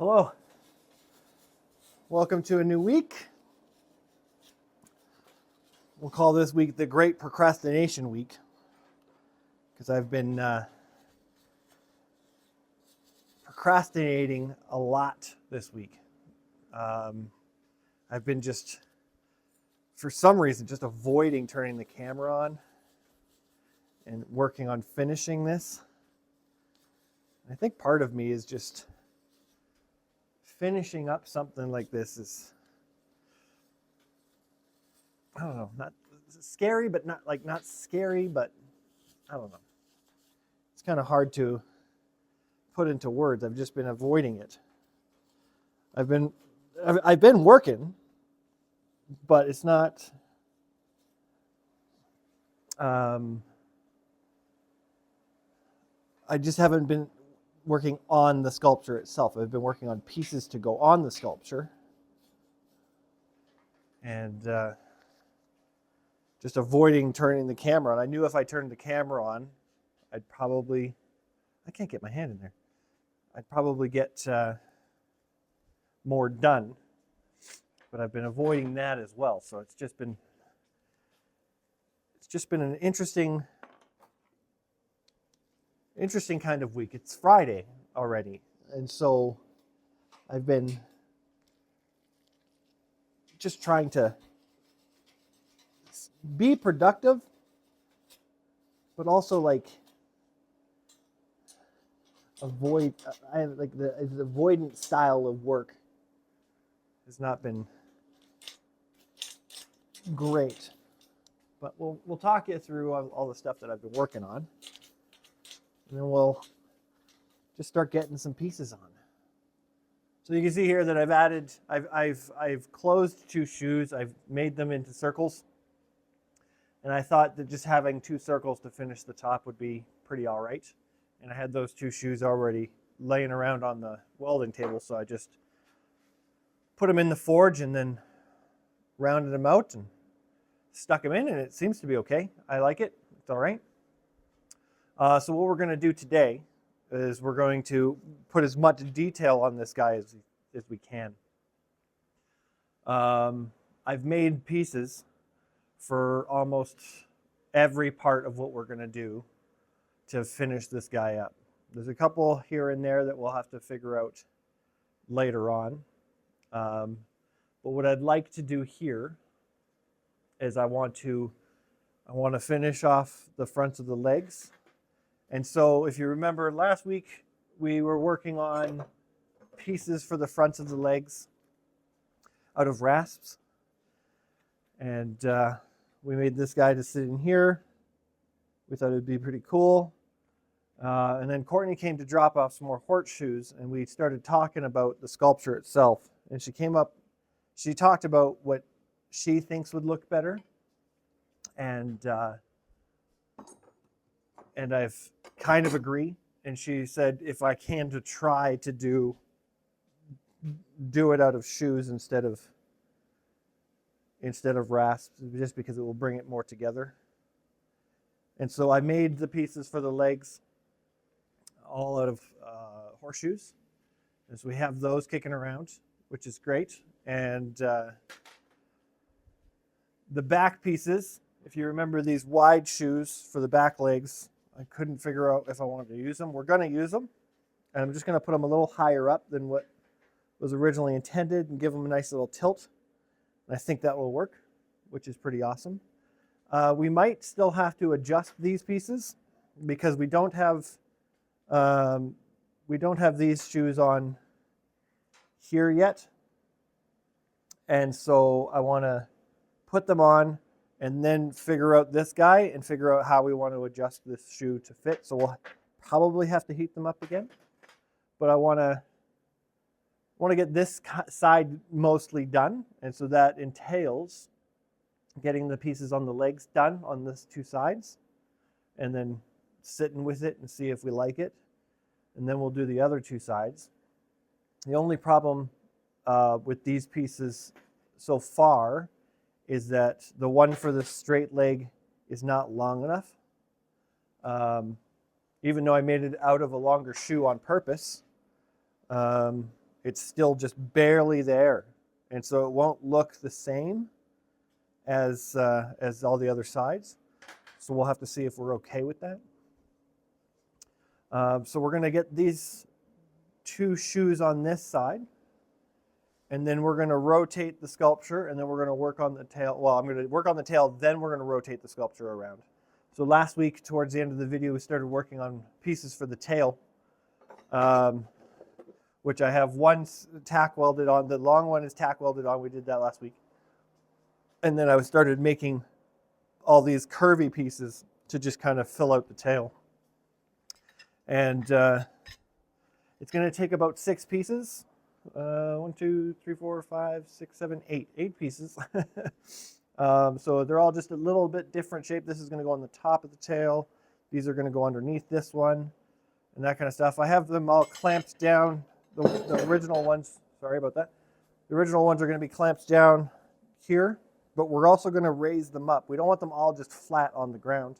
Hello. Welcome to a new week. We'll call this week the Great Procrastination Week because I've been procrastinating a lot this week. I've been for some reason, just avoiding turning the camera on and working on finishing this. I think part of me is just finishing up something like this is, I don't know, not scary, but not scary, but I don't know. It's kind of hard to put into words. I've just been avoiding it. I've been working, but it's not. I just haven't been working on the sculpture itself. I've been working on pieces to go on the sculpture, and just avoiding turning the camera on. I knew if I turned the camera on, I can't get my hand in there. I'd probably get more done, but I've been avoiding that as well. So it's just been an interesting kind of week. It's Friday already, and so I've been just trying to be productive, but also avoid. The avoidant style of work has not been great, but we'll talk you through all the stuff that I've been working on. And then we'll just start getting some pieces on. So you can see here that I've closed two shoes. I've made them into circles. And I thought that just having two circles to finish the top would be pretty all right. And I had those two shoes already laying around on the welding table, so I just put them in the forge and then rounded them out and stuck them in, and it seems to be okay. I like it. It's all right. So what we're going to do today is we're going to put as much detail on this guy as we can. I've made pieces for almost every part of what we're going to do to finish this guy up. There's a couple here and there that we'll have to figure out later on. But what I'd like to do here is I want to finish off the fronts of the legs. And so if you remember last week, we were working on pieces for the fronts of the legs out of rasps. And we made this guy to sit in here. We thought it would be pretty cool. And then Courtney came to drop off some more horseshoes, and we started talking about the sculpture itself. And she talked about what she thinks would look better. And I've kind of agree. And she said if I can to try to do it out of shoes instead of rasps, just because it will bring it more together. And so I made the pieces for the legs all out of horseshoes. And so we have those kicking around, which is great. And the back pieces, if you remember these wide shoes for the back legs, I couldn't figure out if I wanted to use them. We're going to use them. And I'm just going to put them a little higher up than what was originally intended and give them a nice little tilt. And I think that will work, which is pretty awesome. We might still have to adjust these pieces because we don't have these shoes on here yet. And so I want to put them on and then figure out this guy and figure out how we want to adjust this shoe to fit. So we'll probably have to heat them up again. But I want to get this side mostly done. And so that entails getting the pieces on the legs done on these two sides and then sitting with it and see if we like it. And then we'll do the other two sides. The only problem with these pieces so far is that the one for the straight leg is not long enough. Even though I made it out of a longer shoe on purpose, It's still just barely there. And so it won't look the same as all the other sides. So we'll have to see if we're okay with that. So we're going to get these two shoes on this side. And then we're going to rotate the sculpture, and then we're going to work on the tail. Well, I'm going to work on the tail, then we're going to rotate the sculpture around. So last week, towards the end of the video, we started working on pieces for the tail, which I have one tack welded on. The long one is tack welded on. We did that last week. And then I started making all these curvy pieces to just kind of fill out the tail. And it's going to take about 6 pieces. 1, 2, 3, 4, 5, 6, 7, 8. 8 pieces. So they're all just a little bit different shape. This is going to go on the top of the tail. These are going to go underneath this one and that kind of stuff. I have them all clamped down. The original ones, sorry about that. The original ones are going to be clamped down here, but we're also going to raise them up. We don't want them all just flat on the ground.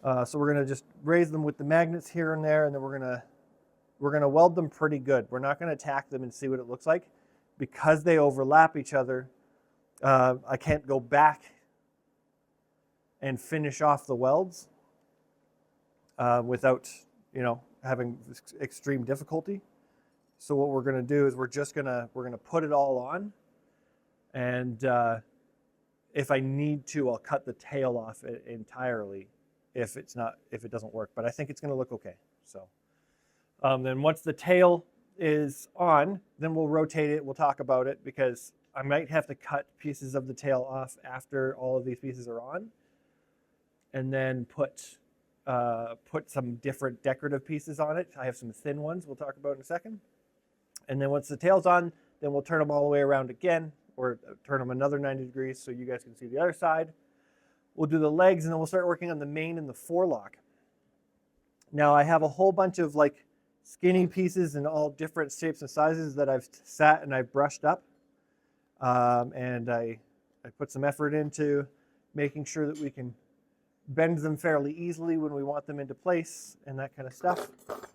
So we're going to just raise them with the magnets here and there, and then we're going to weld them pretty good. We're not going to tack them and see what it looks like. Because they overlap each other, I can't go back and finish off the welds without, having extreme difficulty. So what we're going to do is we're going to put it all on, and if I need to, I'll cut the tail off entirely if it doesn't work. But I think it's going to look okay. So. Then once the tail is on, then we'll rotate it. We'll talk about it because I might have to cut pieces of the tail off after all of these pieces are on, and then put some different decorative pieces on it. I have some thin ones we'll talk about in a second. And then once the tail's on, then we'll turn them all the way around again, or turn them another 90 degrees so you guys can see the other side. We'll do the legs, and then we'll start working on the mane and the forelock. Now I have a whole bunch of skinny pieces in all different shapes and sizes that I've sat and I've brushed up. And I put some effort into making sure that we can bend them fairly easily when we want them into place and that kind of stuff.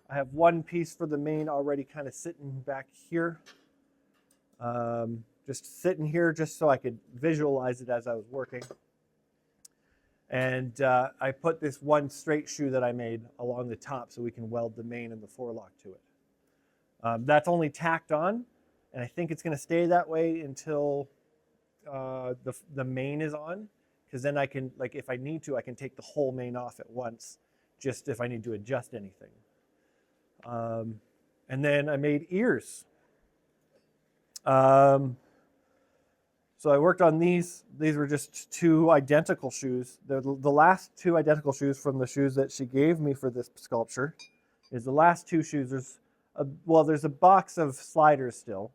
I have one piece for the mane already kind of sitting back here. Just sitting here just so I could visualize it as I was working. And I put this one straight shoe that I made along the top so we can weld the mane and the forelock to it. That's only tacked on, and I think it's going to stay that way until the mane is on, because then I can, if I need to, I can take the whole mane off at once, just if I need to adjust anything. And then I made ears. So I worked on these. These were just 2 identical shoes. The last 2 identical shoes from the shoes that she gave me for this sculpture is the last 2 shoes. There's a box of sliders still,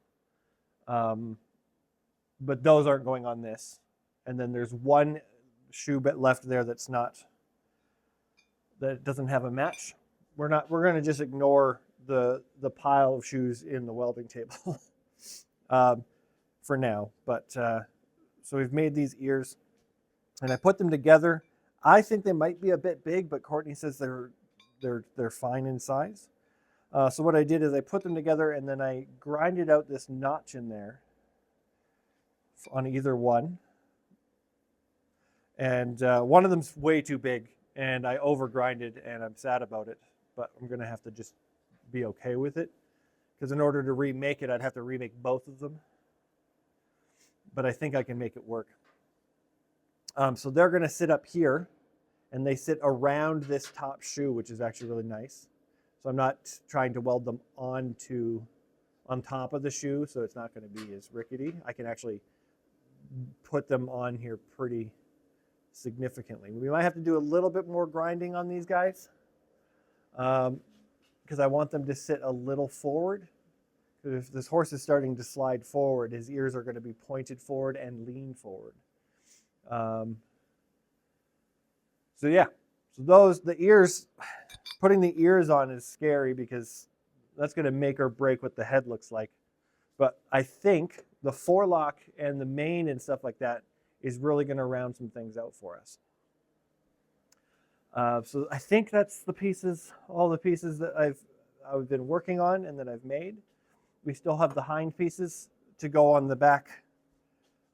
but those aren't going on this. And then there's one shoe bit left there that doesn't have a match. We're going to just ignore the pile of shoes in the welding table. For now, but so we've made these ears, and I put them together. I think they might be a bit big, but Courtney says they're fine in size. So what I did is I put them together, and then I grinded out this notch in there on either one. And one of them's way too big, and I over-grinded, and I'm sad about it, but I'm going to have to just be okay with it, because in order to remake it, I'd have to remake both of them. But I think I can make it work. So they're going to sit up here, and they sit around this top shoe, which is actually really nice. So I'm not trying to weld them on top of the shoe, so it's not going to be as rickety. I can actually put them on here pretty significantly. We might have to do a little bit more grinding on these guys, because I want them to sit a little forward. If this horse is starting to slide forward, his ears are going to be pointed forward and lean forward. So the ears, putting the ears on is scary because that's going to make or break what the head looks like. But I think the forelock and the mane and stuff like that is really going to round some things out for us. So I think that's all the pieces that I've been working on and that I've made. we still have the hind pieces to go on the back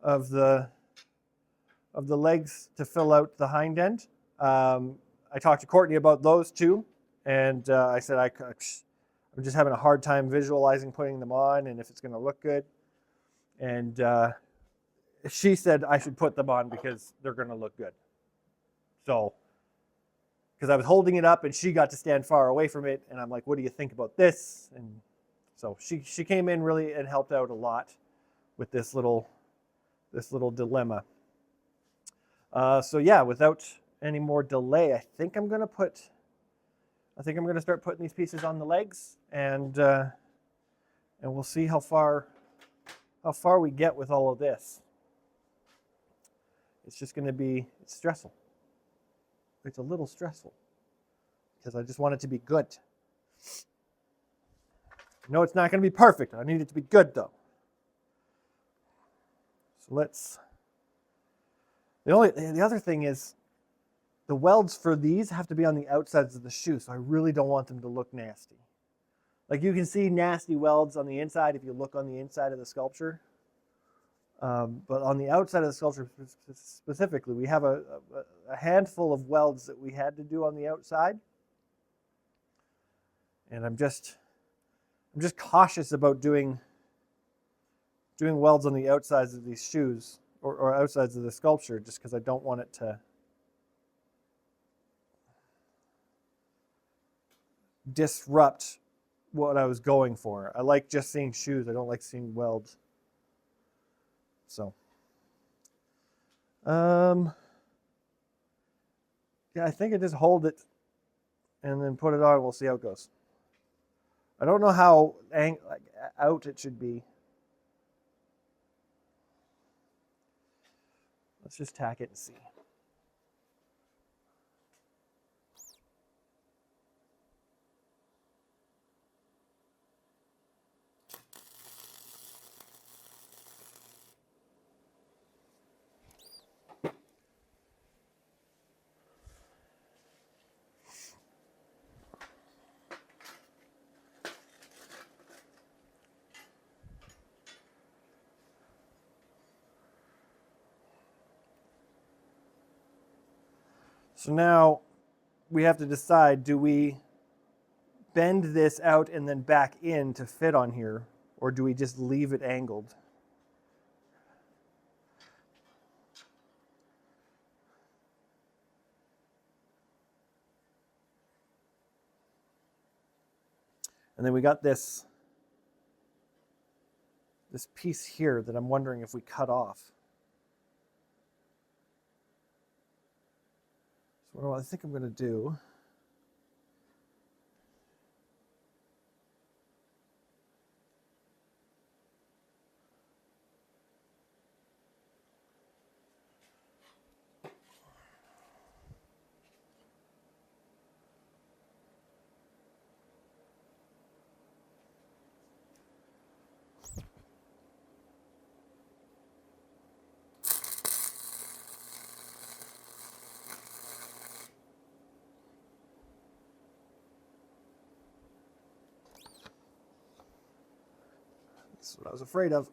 of the legs to fill out the hind end. I talked to Courtney about those too, and I said I'm just having a hard time visualizing putting them on and if it's going to look good. And she said I should put them on because they're going to look good. So, because I was holding it up and she got to stand far away from it, and I'm like, what do you think about this? And so she came in really and helped out a lot with this little dilemma. So yeah, without any more delay, I think I'm going to start putting these pieces on the legs, and we'll see how far we get with all of this. It's just going to be stressful. It's a little stressful because I just want it to be good. No, it's not going to be perfect. I need it to be good though. So the other thing is the welds for these have to be on the outsides of the shoe, so I really don't want them to look nasty. Like you can see nasty welds on the inside if you look on the inside of the sculpture. But on the outside of the sculpture specifically, we have a handful of welds that we had to do on the outside. And I'm just cautious about doing welds on the outsides of these shoes or outsides of the sculpture, just because I don't want it to disrupt what I was going for. I like just seeing shoes. I don't like seeing welds. So, yeah, I think I just hold it and then put it on. We'll see how it goes. I don't know how out it should be. Let's just tack it and see. So now we have to decide, do we bend this out and then back in to fit on here, or do we just leave it angled? And then we got this piece here that I'm wondering if we cut off. So what I think I'm going to do, that's what I was afraid of.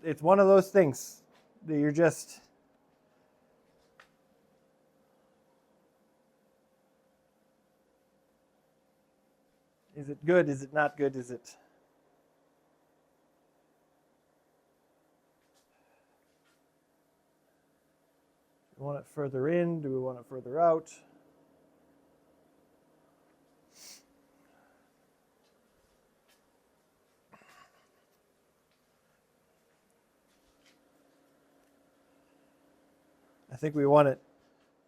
It's one of those things that you're just, is it good? Is it not good? Is it? Do we want it further in? Do we want it further out? I think we want it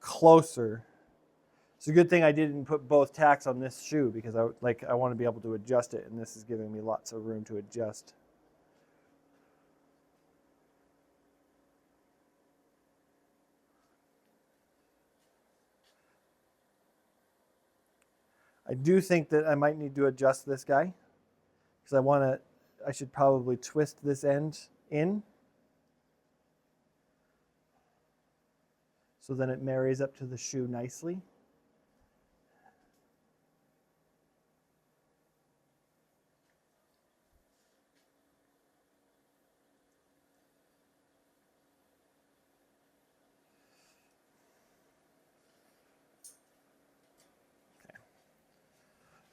closer. It's a good thing I didn't put both tacks on this shoe because I want to be able to adjust it, and this is giving me lots of room to adjust. I do think that I might need to adjust this guy because I should probably twist this end in so then it marries up to the shoe nicely.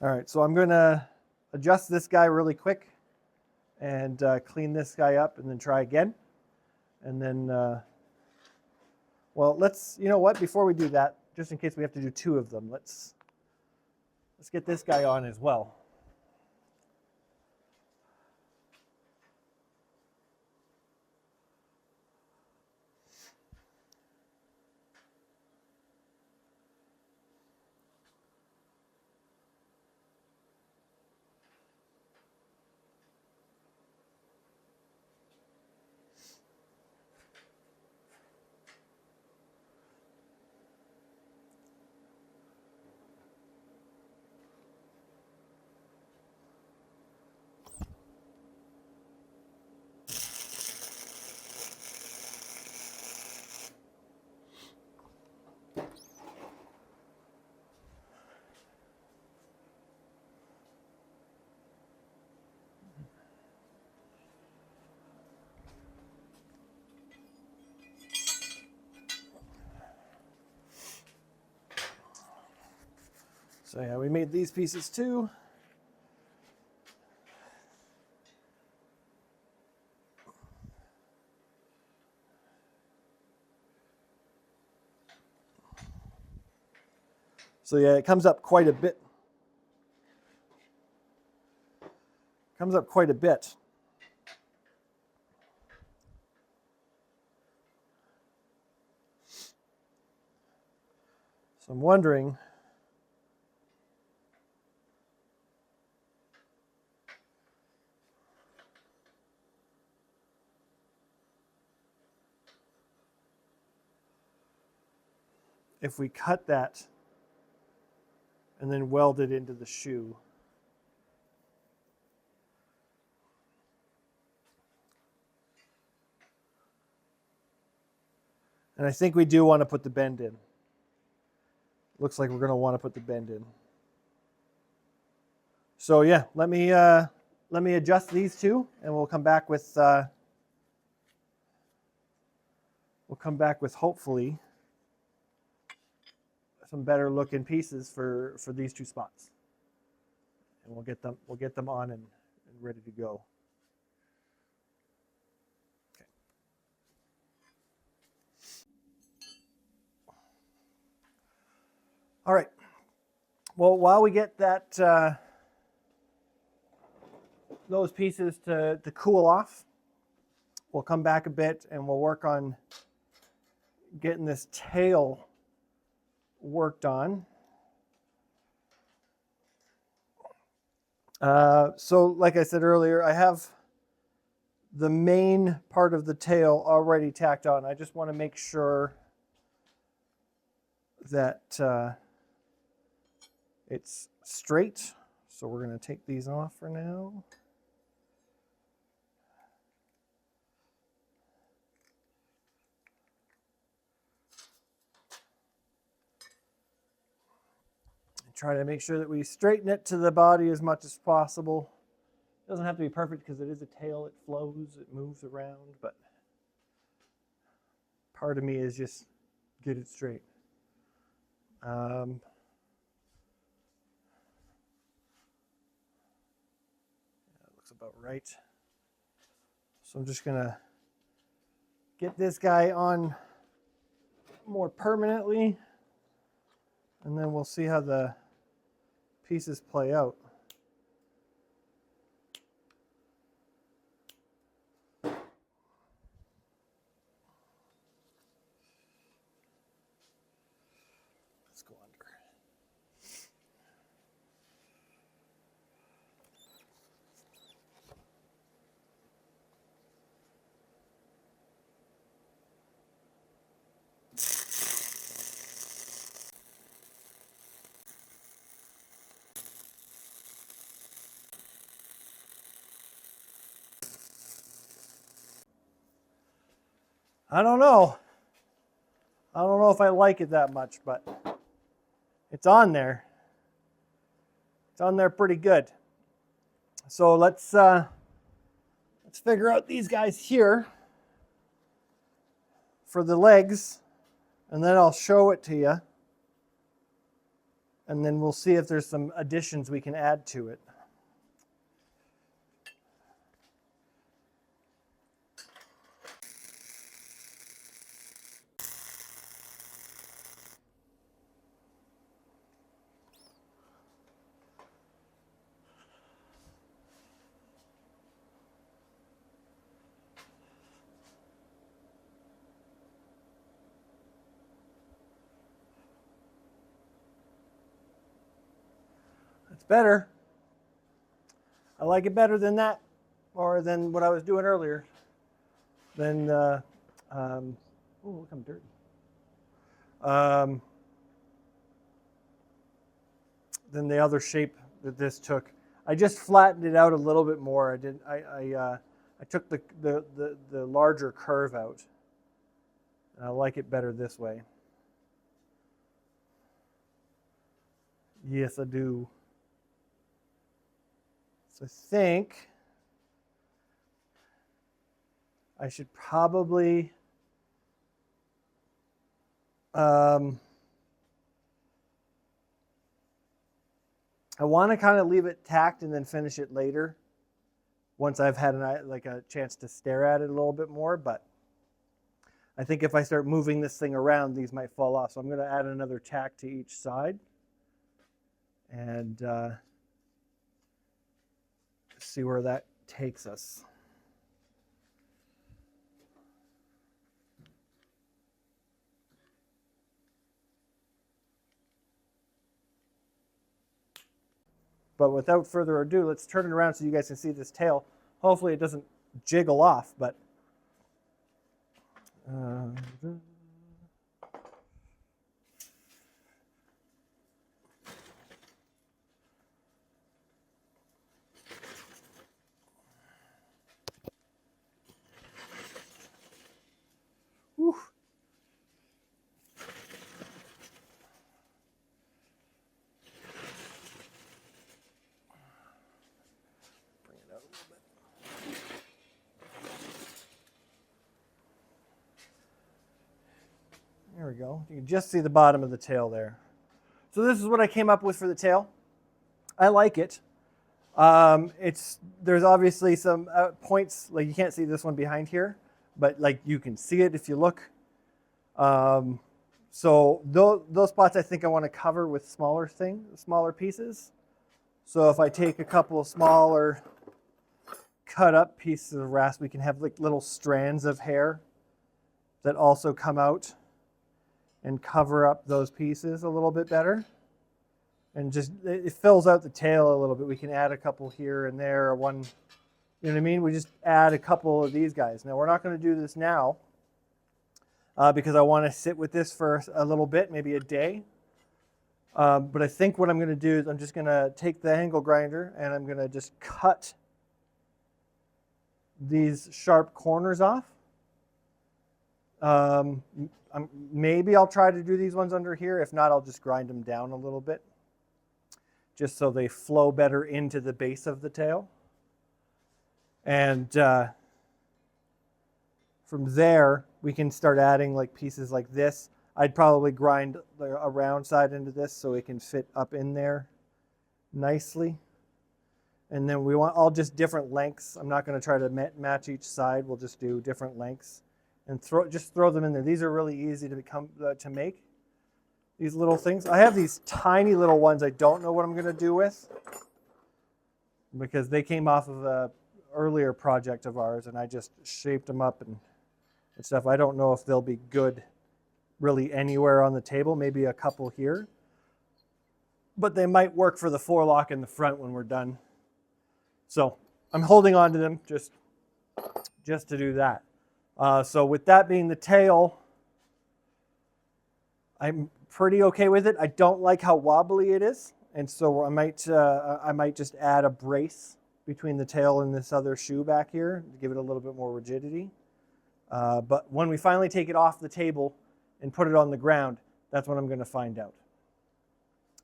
All right, so I'm going to adjust this guy really quick and clean this guy up and then try again. And then, well, you know what, before we do that, just in case we have to do two of them, let's get this guy on as well. So yeah, we made these pieces too. So yeah, it comes up quite a bit. Comes up quite a bit. So I'm wondering if we cut that and then weld it into the shoe. And I think we do want to put the bend in. Looks like we're going to want to put the bend in. So yeah, let me adjust these two, and we'll come back with hopefully some better looking pieces for these two spots, and we'll get them on and ready to go. Okay. All right. Well, while we get that those pieces to cool off, we'll come back a bit and we'll work on getting this tail worked on. So like I said earlier, I have the main part of the tail already tacked on. I just want to make sure that it's straight. So we're going to take these off for now. Try to make sure that we straighten it to the body as much as possible. It doesn't have to be perfect because it is a tail. It flows, it moves around, but part of me is just get it straight. That looks about right. So I'm just gonna get this guy on more permanently, and then we'll see how the pieces play out. Let's go under. I don't know. I don't know if I like it that much, but it's on there. It's on there pretty good. So let's figure out these guys here for the legs, and then I'll show it to you. And then we'll see if there's some additions we can add to it. It's better. I like it better than that, or than what I was doing earlier. Then, oh, look, I'm dirty. Than the other shape that this took. I just flattened it out a little bit more. I took the larger curve out, and I like it better this way. Yes, I do. So I think I should probably I want to kind of leave it tacked and then finish it later once I've had a chance to stare at it a little bit more. But I think if I start moving this thing around, these might fall off. So I'm going to add another tack to each side and see where that takes us. But without further ado, let's turn it around so you guys can see this tail. Hopefully it doesn't jiggle off, but whew. There we go. You can just see the bottom of the tail there. So this is what I came up with for the tail. I like it. There's obviously some points, like you can't see this one behind here, but like you can see it if you look. So those spots I think I want to cover with smaller pieces. So if I take a couple of smaller cut up pieces of rasp, we can have like little strands of hair that also come out and cover up those pieces a little bit better. And just, it fills out the tail a little bit. We can add a couple here and there, or one, you know what I mean? We just add a couple of these guys. Now we're not going to do this now because I want to sit with this for a little bit, maybe a day. But I think what I'm going to do is I'm just going to take the angle grinder and I'm going to just cut these sharp corners off. Maybe I'll try to do these ones under here. If not, I'll just grind them down a little bit, just so they flow better into the base of the tail. And from there, we can start adding like pieces like this. I'd probably grind a round side into this so it can fit up in there nicely. And then we want all just different lengths. I'm not going to try to match each side. We'll just do different lengths and just throw them in there. These are really easy to make. These little things. I have these tiny little ones I don't know what I'm going to do with because they came off of an earlier project of ours and I just shaped them up and stuff. I don't know if they'll be good really anywhere on the table, maybe a couple here. But they might work for the forelock in the front when we're done. So I'm holding on to them just to do that. So with that being the tail, I'm pretty okay with it. I don't like how wobbly it is, and so I might just add a brace between the tail and this other shoe back here to give it a little bit more rigidity. But when we finally take it off the table and put it on the ground, that's when I'm going to find out.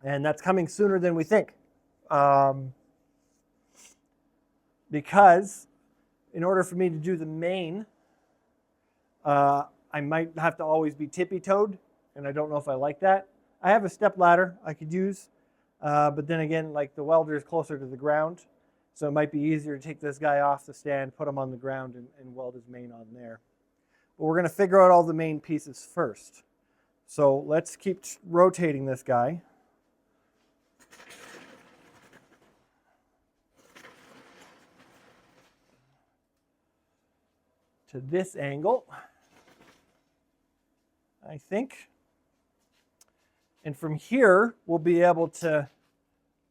And that's coming sooner than we think. Because in order for me to do the main, I might have to always be tippy-toed, and I don't know if I like that. I have a step ladder I could use, but then again, like the welder is closer to the ground, so it might be easier to take this guy off the stand, put him on the ground, and weld his main on there. But we're going to figure out all the main pieces first. So let's keep rotating this guy. To this angle, I think. And from here, we'll be able to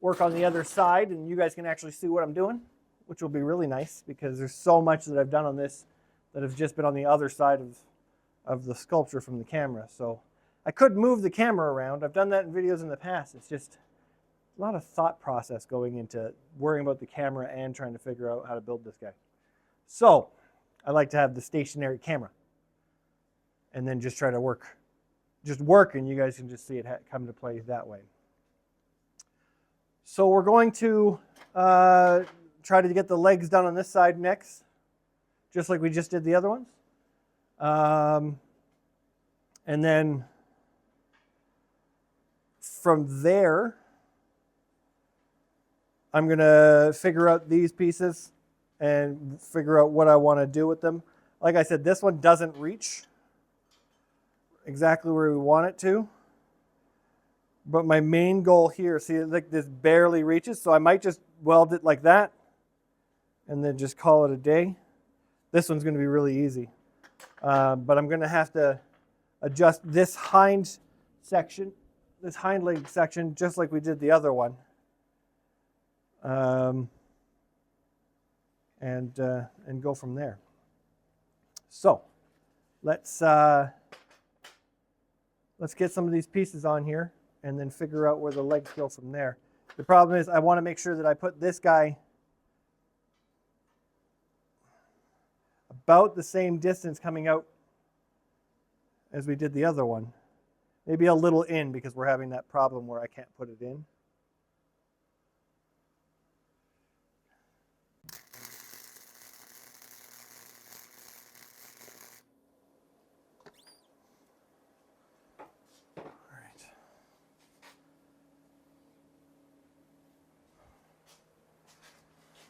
work on the other side, and you guys can actually see what I'm doing, which will be really nice because there's so much that I've done on this that has just been on the other side of the sculpture from the camera. So I could move the camera around. I've done that in videos in the past. It's just a lot of thought process going into worrying about the camera and trying to figure out how to build this guy. So I like to have the stationary camera and then just try to work, and you guys can just see it come to play that way. So we're going to try to get the legs done on this side next, just like we just did the other ones. And then from there, I'm going to figure out these pieces and figure out what I want to do with them. Like I said, this one doesn't reach exactly where we want it to. But my main goal here, see, like this barely reaches, so I might just weld it like that and then just call it a day. This one's going to be really easy. But I'm going to have to adjust this hind section, this hind leg section, just like we did the other one. And go from there. So let's get some of these pieces on here and then figure out where the legs go from there. The problem is I want to make sure that I put this guy about the same distance coming out as we did the other one. Maybe a little in because we're having that problem where I can't put it in.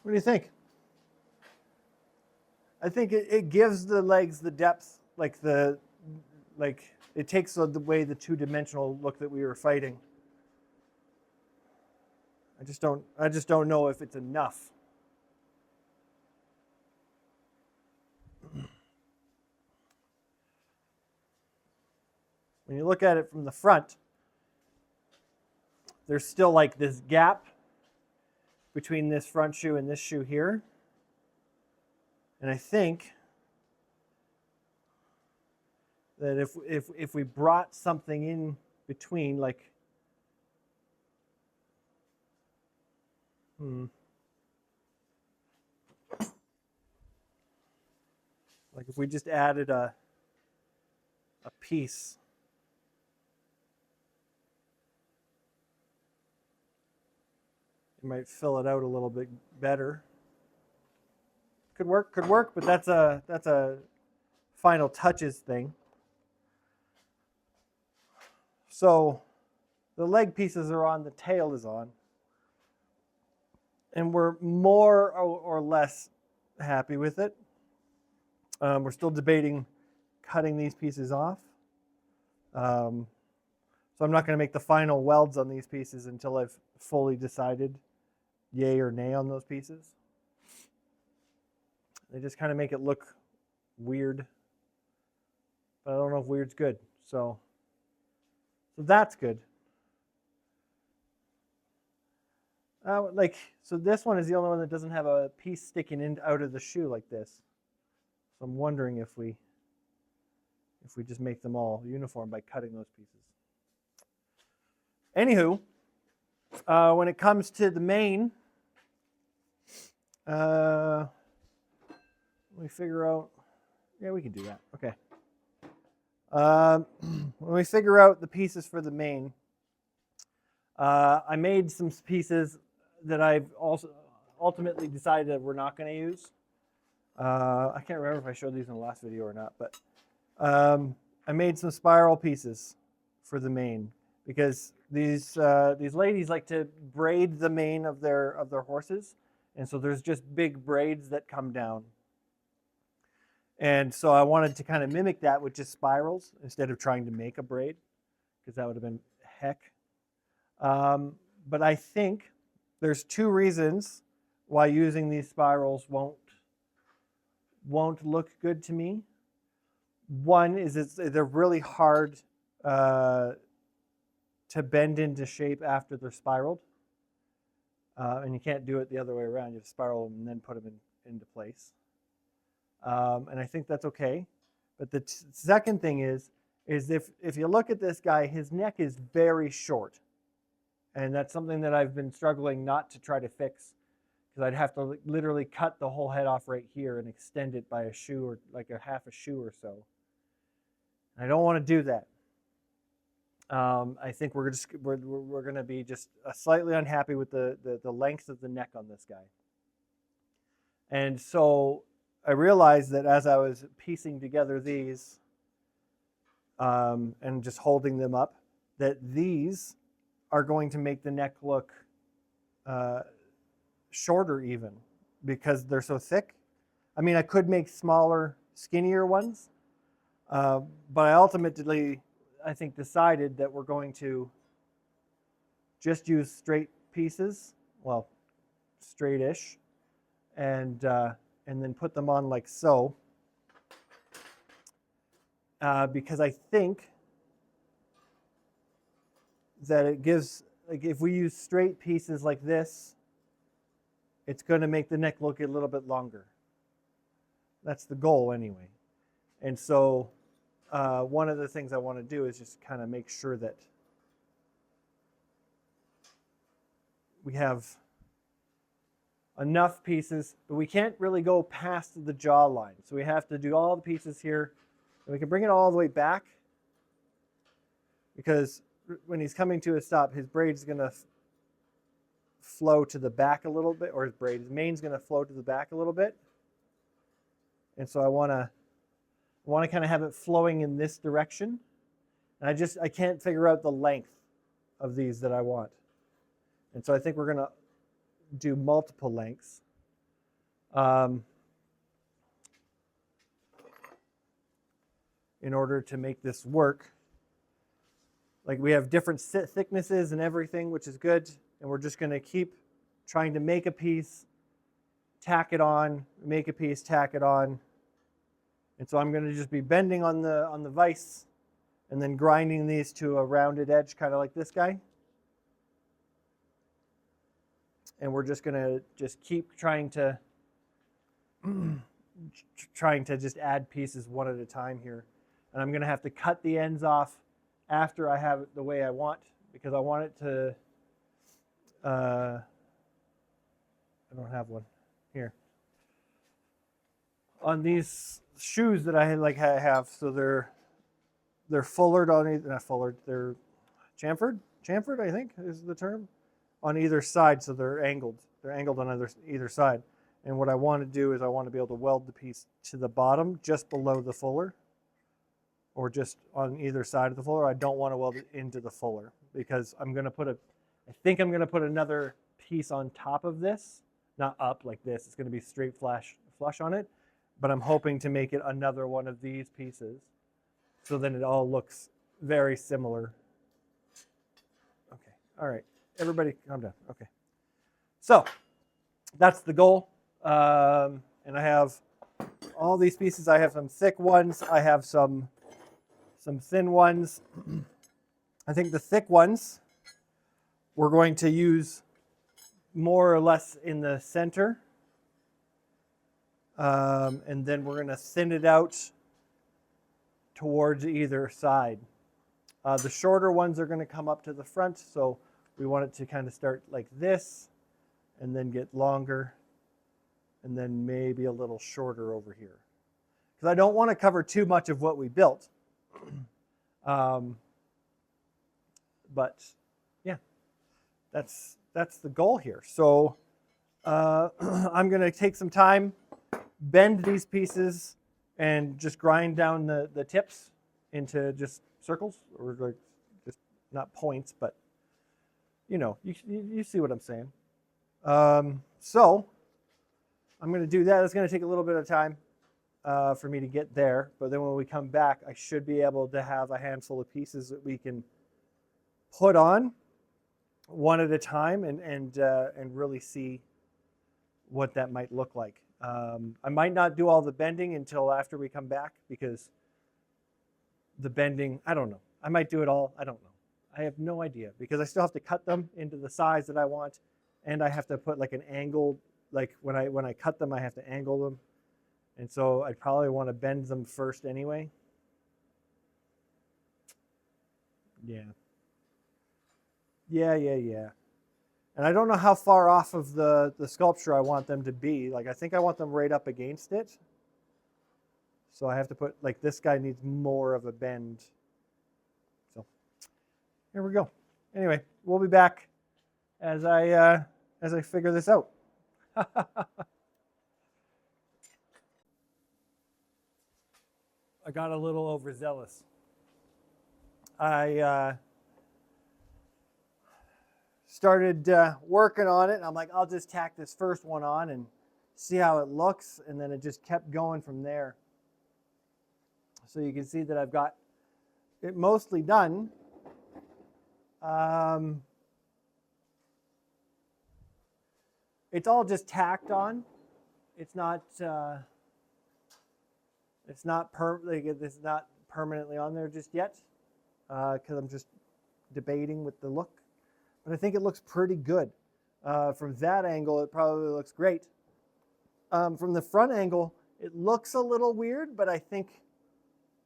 What do you think? I think it gives the legs the depth, like it takes away the two-dimensional look that we were fighting. I just don't know if it's enough. When you look at it from the front, there's still like this gap between this front shoe and this shoe here. And I think that if we brought something in between, like if we just added a piece, it might fill it out a little bit better. Could work, but that's a final touches thing. So the leg pieces are on, the tail is on. And we're more or less happy with it. We're still debating cutting these pieces off. So I'm not going to make the final welds on these pieces until I've fully decided yay or nay on those pieces. They just kind of make it look weird. But I don't know if weird's good. So that's good. So this one is the only one that doesn't have a piece sticking in out of the shoe like this. So I'm wondering if we just make them all uniform by cutting those pieces. Anywho, when it comes to the main, let me figure out Yeah, we can do that. Okay. When we figure out the pieces for the mane, I made some pieces that I've also ultimately decided that we're not going to use. I can't remember if I showed these in the last video or not, but I made some spiral pieces for the mane because these ladies like to braid the mane of their horses, and so there's just big braids that come down. And so I wanted to kind of mimic that with just spirals instead of trying to make a braid, because that would have been heck. But I think there's two reasons why using these spirals won't look good to me. One is they're really hard to bend into shape after they're spiraled. And you can't do it the other way around. You have to spiral them and then put them into place. And I think that's okay. But the second thing is if you look at this guy, his neck is very short. And that's something that I've been struggling not to try to fix, because I'd have to literally cut the whole head off right here and extend it by a shoe, or like a half a shoe or so. I don't want to do that. I think we're going to be just slightly unhappy with the length of the neck on this guy. And so I realized that as I was piecing together these and just holding them up, that these are going to make the neck look shorter even, because they're so thick. I mean, I could make smaller, skinnier ones, but I ultimately, I think, decided that we're going to just use straight pieces, well, straight-ish, and then put them on like so, because I think that it gives, like, if we use straight pieces like this, it's going to make the neck look a little bit longer. That's the goal anyway. And so one of the things I want to do is just kind of make sure that we have enough pieces, but we can't really go past the jawline. So we have to do all the pieces here, and we can bring it all the way back, because when he's coming to a stop, his braid's going to flow to the back a little bit, or his mane's going to flow to the back a little bit. And so I want to kind of have it flowing in this direction. And I can't figure out the length of these that I want. And so I think we're going to do multiple lengths. In order to make this work. Like, we have different thicknesses and everything, which is good. And we're just going to keep trying to make a piece, tack it on, make a piece, tack it on. And so I'm going to just be bending on the vise and then grinding these to a rounded edge, kind of like this guy. And we're just going to just keep trying to just add pieces one at a time here. And I'm going to have to cut the ends off after I have it the way I want, because I want it to, I don't have one here. On these shoes that I have, so they're fullered on either, not fullered, they're chamfered, I think is the term, on either side, so they're angled. They're angled on either side. And what I want to do is I want to be able to weld the piece to the bottom, just below the fuller, or just on either side of the fuller. I don't want to weld it into the fuller, because I think I'm going to put another piece on top of this, not up like this. It's going to be straight flush on it, but I'm hoping to make it another one of these pieces, so then it all looks very similar. Okay, all right, everybody calm down. Okay, so that's the goal. And I have all these pieces. I have some thick ones. I have some thin ones. I think the thick ones we're going to use more or less in the center. And then we're going to thin it out towards either side. The shorter ones are going to come up to the front, so we want it to kind of start like this and then get longer and then maybe a little shorter over here. Because because I don't want to cover too much of what we built. But yeah, that's the goal here. So I'm going to take some time, bend these pieces, and just grind down the tips into just circles, or like just not points, but you see what I'm saying. So I'm going to do that. It's going to take a little bit of time for me to get there, but then when we come back, I should be able to have a handful of pieces that we can put on one at a time and really see what that might look like. I might not do all the bending until after we come back, because the bending, I don't know. I might do it all. I don't know. I have no idea, because I still have to cut them into the size that I want, and I have to put like an angle, like when I cut them, I have to angle them. And so I'd probably want to bend them first anyway. Yeah. Yeah. And I don't know how far off of the sculpture I want them to be. Like, I think I want them right up against it. So I have to put, like, this guy needs more of a bend. So here we go. Anyway, we'll be back as I figure this out. I got a little overzealous. I started working on it. I'm like, I'll just tack this first one on and see how it looks, and then it just kept going from there. So you can see that I've got it mostly done. It's all just tacked on. It's not permanently on there just yet, because I'm just debating with the look. But I think it looks pretty good. From that angle, it probably looks great. From the front angle, it looks a little weird, but I think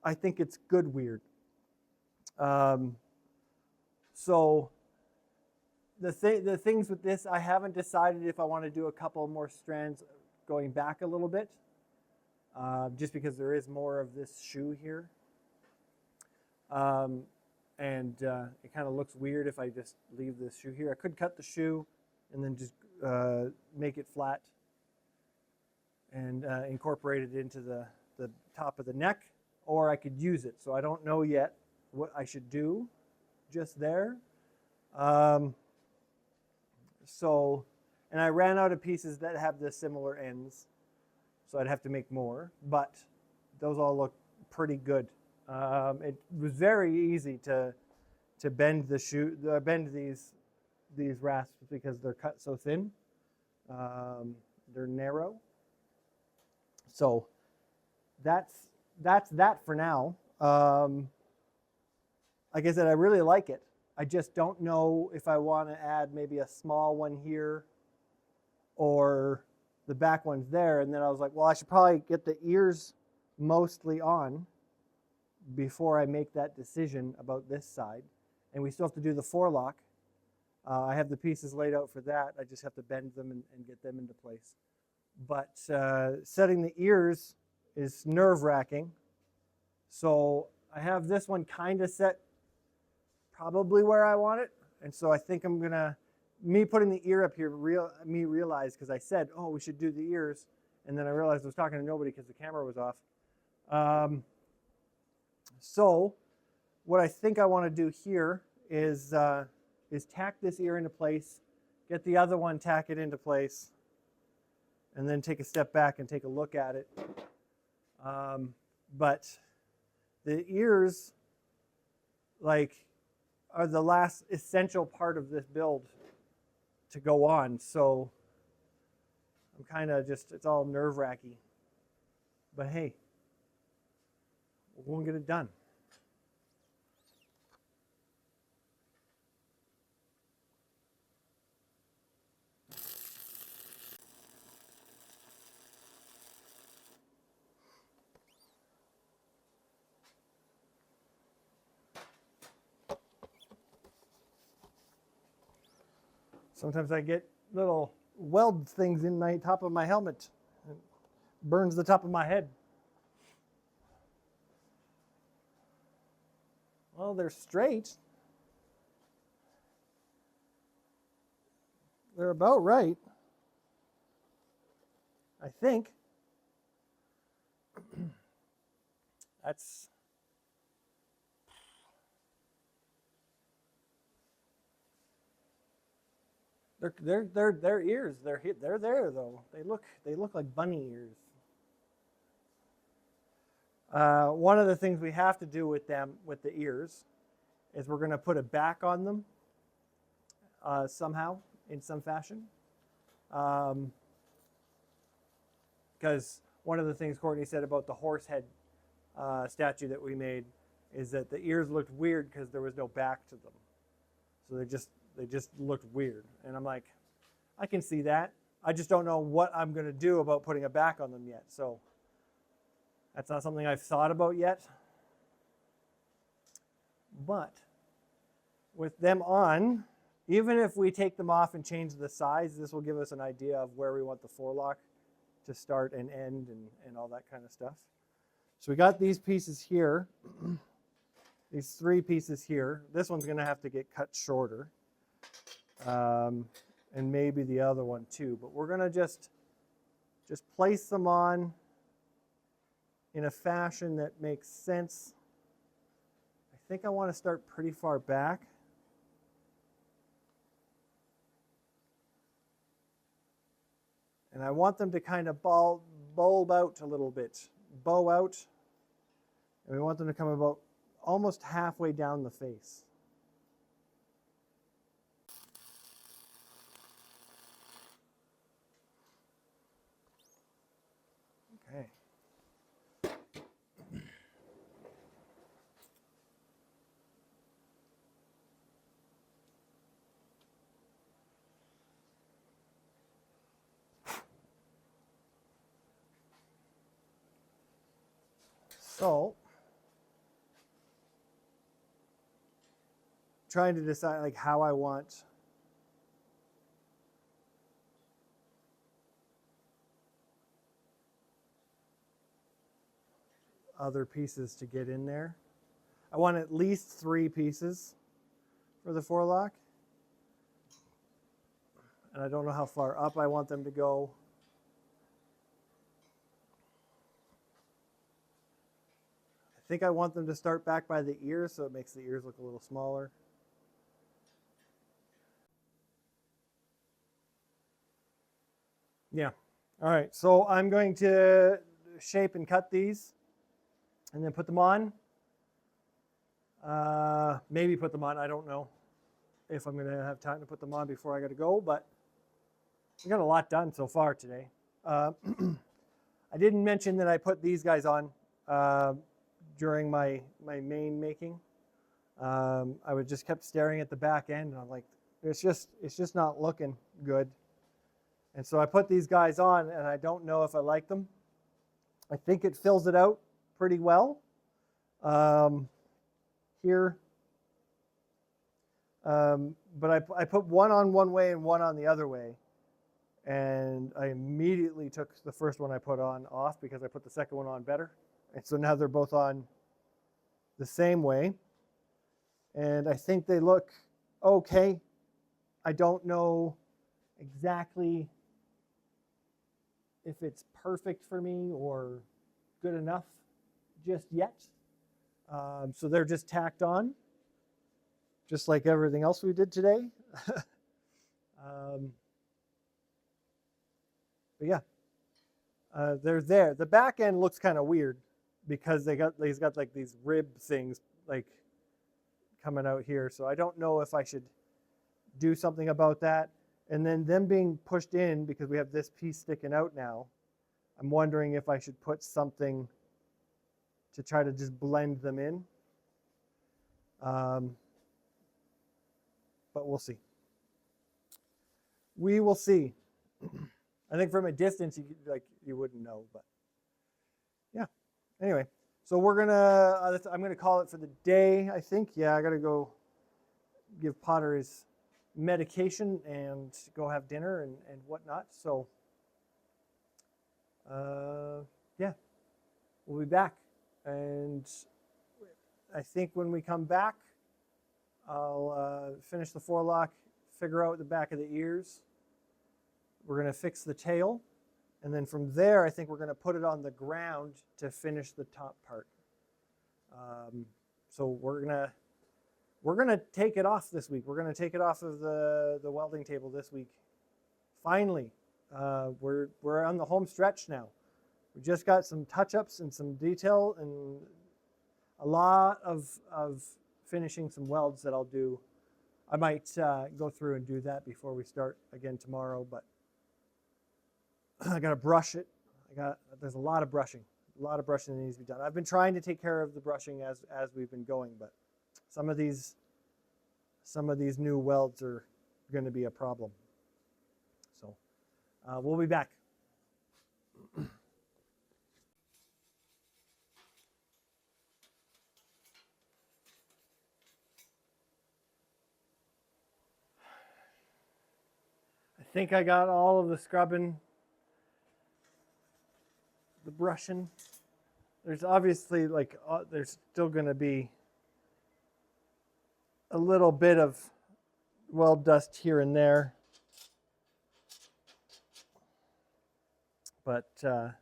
it's good weird. So the things with this, I haven't decided if I want to do a couple more strands going back a little bit, just because there is more of this shoe here. And it kind of looks weird if I just leave this shoe here. I could cut the shoe and then just make it flat and incorporate it into the top of the neck, or I could use it. So I don't know yet what I should do just there. And I ran out of pieces that have the similar ends, so I'd have to make more, but those all look pretty good. It was very easy to bend the shoe, bend these rasps, because they're cut so thin. They're narrow. So that's that for now. Like I said, I really like it. I just don't know if I want to add maybe a small one here or the back one's there. And then I was like, well, I should probably get the ears mostly on before I make that decision about this side. And we still have to do the forelock. I have the pieces laid out for that. I just have to bend them and get them into place. But setting the ears is nerve-wracking. So I have this one kind of set probably where I want it. And so I think I'm going to, me putting the ear up here, me realized, because I said, oh, we should do the ears. And then I realized I was talking to nobody because the camera was off. So what I think I want to do here is tack this ear into place, get the other one, tack it into place, and then take a step back and take a look at it. But the ears, like, are the last essential part of this build to go on. So I'm kind of just, it's all nerve-wracking. But hey, we'll get it done. Sometimes I get little weld things in my top of my helmet. It burns the top of my head. Well, they're straight. They're about right, I think. That's their ears. They're there though. They look like bunny ears. One of the things we have to do with them, with the ears, is we're going to put a back on them somehow, in some fashion. Because one of the things Courtney said about the horse head statue that we made is that the ears looked weird because there was no back to them. So they just looked weird. And I'm like, I can see that. I just don't know what I'm going to do about putting a back on them yet. So that's not something I've thought about yet. But with them on, even if we take them off and change the size, this will give us an idea of where we want the forelock to start and end and all that kind of stuff. So we got these pieces here, these three pieces here. This one's going to have to get cut shorter, and maybe the other one too. But we're going to just place them on in a fashion that makes sense. I think I want to start pretty far back. And I want them to kind of bulb out a little bit, bow out. And we want them to come about almost halfway down the face. Okay. So, trying to decide like how I want other pieces to get in there. I want at least 3 pieces for the forelock. And I don't know how far up I want them to go. I think I want them to start back by the ears, so it makes the ears look a little smaller. Yeah. All right. So I'm going to shape and cut these and then put them on. Maybe put them on. I don't know if I'm going to have time to put them on before I got to go, but we got a lot done so far today. I didn't mention that I put these guys on during my main making. I would just kept staring at the back end, and I'm like, it's just not looking good. And so I put these guys on, and I don't know if I like them. I think it fills it out pretty well. Here, but I put one on one way and one on the other way. And I immediately took the first one I put on off because I put the second one on better. And so now they're both on the same way. And I think they look okay. I don't know exactly if it's perfect for me or good enough just yet. So they're just tacked on, just like everything else we did today. But yeah, they're there. The back end looks kind of weird because he's got like these rib things like coming out here. So I don't know if I should do something about that. And then them being pushed in because we have this piece sticking out now. I'm wondering if I should put something to try to just blend them in. But we'll see. We will see. I think from a distance, you wouldn't know, but yeah. Anyway, so I'm gonna call it for the day. I think. Yeah, I gotta go give Potter his medication and go have dinner and whatnot. So yeah, we'll be back, and I think when we come back, I'll finish the forelock, figure out the back of the ears. We're going to fix the tail. And then from there, I think we're going to put it on the ground to finish the top part. So we're gonna take it off this week. We're gonna take it off of the welding table this week. Finally, we're on the home stretch now. We just got some touch-ups and some detail and a lot of finishing some welds that I'll do. I might go through and do that before we start again tomorrow, but I gotta brush it. There's a lot of brushing. A lot of brushing that needs to be done. I've been trying to take care of the brushing as we've been going, but some of these new welds are going to be a problem. So we'll be back. I think I got all of the scrubbing, the brushing. There's obviously there's still going to be a little bit of weld dust here and there, but for